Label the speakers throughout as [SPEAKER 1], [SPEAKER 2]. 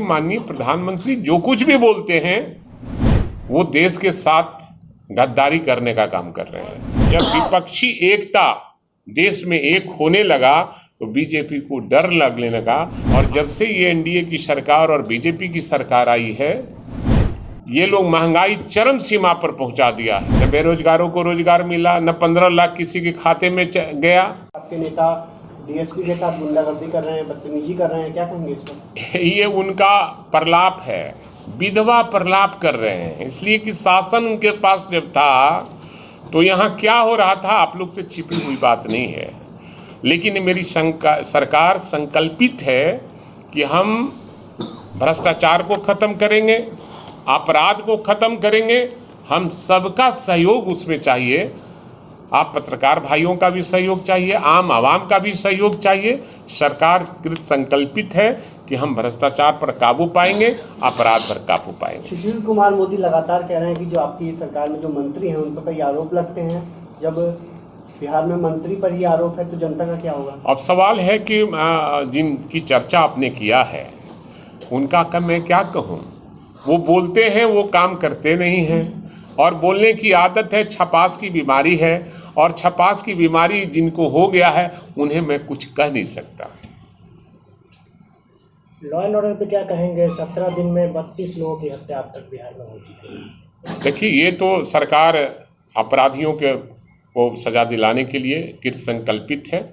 [SPEAKER 1] माननीय प्रधानमंत्री जो कुछ भी बोलते हैं वो देश के साथ गद्दारी करने का काम कर रहे हैं। जब विपक्षी एकता देश में एक होने लगा तो बीजेपी को डर लगने लगा, और जब से ये एनडीए की सरकार और बीजेपी की सरकार आई है, ये लोग महंगाई चरम सीमा पर पहुंचा दिया है। न बेरोजगारों को रोजगार मिला, न 15 लाख किसी के खाते में गया।
[SPEAKER 2] आपके नेता डीएसपी के साथ गुंडागर्दी कर रहे हैं, बदतमीजी कर रहे हैं, क्या कहेंगे इस पर?
[SPEAKER 1] ये उनका प्रलाप है, विधवा प्रलाप कर रहे हैं, इसलिए कि शासन उनके पास जब था तो यहाँ क्या हो रहा था आप लोग से छिपी हुई बात नहीं है। लेकिन मेरी सरकार संकल्पित है कि हम भ्रष्टाचार को ख़त्म करेंगे, अपराध को ख़त्म करेंगे। हम सबका सहयोग उसमें चाहिए। आप पत्रकार भाइयों का भी सहयोग चाहिए, आम आवाम का भी सहयोग चाहिए। सरकार कृत संकल्पित है कि हम भ्रष्टाचार पर काबू पाएंगे, अपराध पर काबू पाएंगे।
[SPEAKER 2] सुशील कुमार मोदी लगातार कह रहे हैं कि जो आपकी सरकार में जो मंत्री हैं उन पर कई आरोप लगते हैं। जब बिहार में मंत्री पर ही आरोप है तो जनता का क्या होगा?
[SPEAKER 1] अब सवाल है कि जिनकी चर्चा आपने किया है उनका कम मैं क्या कहूँ। वो बोलते हैं, वो काम करते नहीं हैं, और बोलने की आदत है। छपास की बीमारी है, और छपास की बीमारी जिनको हो गया है उन्हें मैं कुछ कह नहीं सकता।
[SPEAKER 3] लॉ एंड ऑर्डर पे क्या कहेंगे? 17 दिन में 32 लोगों की हत्या अब तक बिहार में हो चुकी है।
[SPEAKER 1] देखिए, ये तो सरकार अपराधियों को सजा दिलाने के लिए कृत संकल्पित है,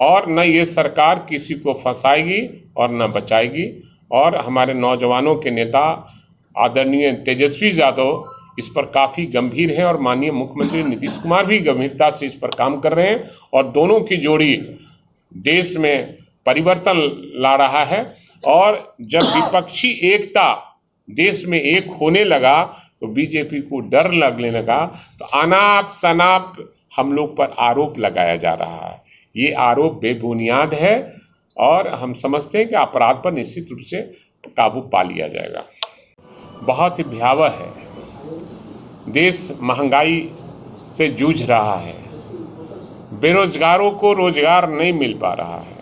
[SPEAKER 1] और न ये सरकार किसी को फंसाएगी और न बचाएगी। और हमारे नौजवानों के नेता आदरणीय तेजस्वी यादव इस पर काफ़ी गंभीर हैं, और माननीय मुख्यमंत्री नीतीश कुमार भी गंभीरता से इस पर काम कर रहे हैं, और दोनों की जोड़ी देश में परिवर्तन ला रहा है। और जब विपक्षी एकता देश में एक होने लगा तो बीजेपी को डर लगने लगा, तो अनाप शनाप हम लोग पर आरोप लगाया जा रहा है। ये आरोप बेबुनियाद है, और हम समझते हैं कि अपराध पर निश्चित रूप से काबू पा लिया जाएगा। बहुत ही भयावह है, देश महंगाई से जूझ रहा है, बेरोजगारों को रोजगार नहीं मिल पा रहा है।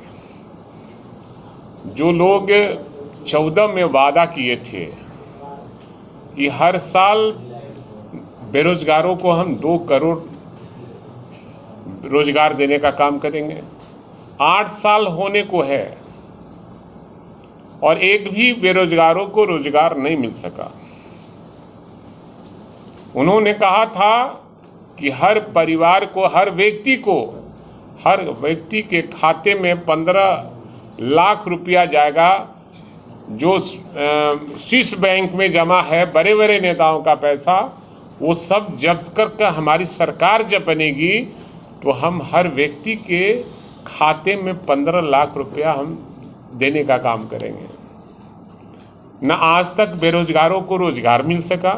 [SPEAKER 1] जो लोग 14 में वादा किए थे कि हर साल बेरोजगारों को हम 2 करोड़ रोजगार देने का काम करेंगे, 8 साल होने को है और एक भी बेरोजगारों को रोजगार नहीं मिल सका। उन्होंने कहा था कि हर परिवार को, हर व्यक्ति के खाते में 15 लाख रुपया जाएगा, जो स्विस बैंक में जमा है बड़े बड़े नेताओं का पैसा, वो सब जब्त करके हमारी सरकार जब बनेगी तो हम हर व्यक्ति के खाते में 15 लाख रुपया हम देने का काम करेंगे। न आज तक बेरोजगारों को रोजगार मिल सका,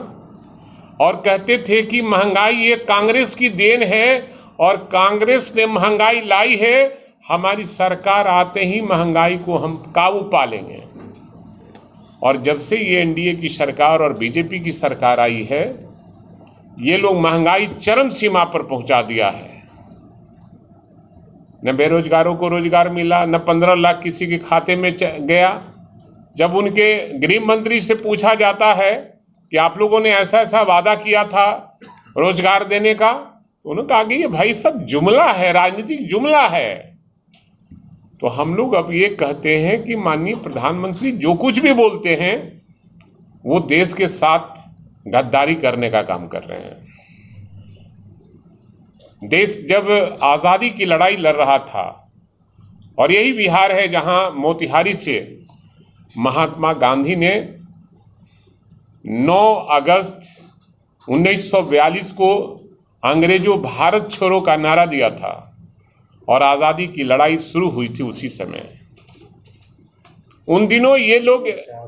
[SPEAKER 1] और कहते थे कि महंगाई ये कांग्रेस की देन है, और कांग्रेस ने महंगाई लाई है, हमारी सरकार आते ही महंगाई को हम काबू पा लेंगे। और जब से ये एनडीए की सरकार और बीजेपी की सरकार आई है, ये लोग महंगाई चरम सीमा पर पहुंचा दिया है। न बेरोजगारों को रोजगार मिला, न 15 लाख किसी के खाते में गया। जब उनके गृह मंत्री से पूछा जाता है कि आप लोगों ने ऐसा ऐसा वादा किया था रोजगार देने का, तो उन्होंने कहा कि ये भाई सब जुमला है, राजनीतिक जुमला है। तो हम लोग अब ये कहते हैं कि माननीय प्रधानमंत्री जो कुछ भी बोलते हैं वो देश के साथ गद्दारी करने का काम कर रहे हैं। देश जब आज़ादी की लड़ाई लड़ रहा था, और यही बिहार है जहां मोतिहारी से महात्मा गांधी ने 9 अगस्त 1942 को अंग्रेजों भारत छोड़ो का नारा दिया था, और आज़ादी की लड़ाई शुरू हुई थी उसी समय। उन दिनों ये लोग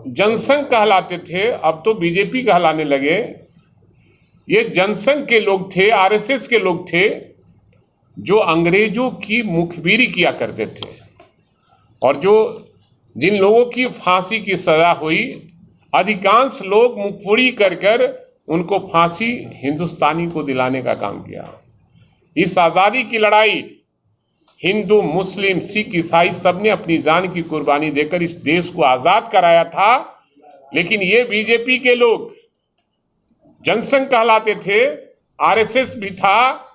[SPEAKER 1] जनसंघ कहलाते थे, अब तो बीजेपी कहलाने लगे। ये जनसंघ के लोग थे, आरएसएस के लोग थे, जो अंग्रेजों की मुखबिरी किया करते थे, और जिन लोगों की फांसी की सजा हुई, अधिकांश लोग मुखबिरी कर उनको फांसी हिंदुस्तानी को दिलाने का काम किया। इस आज़ादी की लड़ाई हिंदू, मुस्लिम, सिख, ईसाई सब ने अपनी जान की कुर्बानी देकर इस देश को आज़ाद कराया था। लेकिन ये बीजेपी के लोग जनसंघ कहलाते थे, आरएसएस भी था,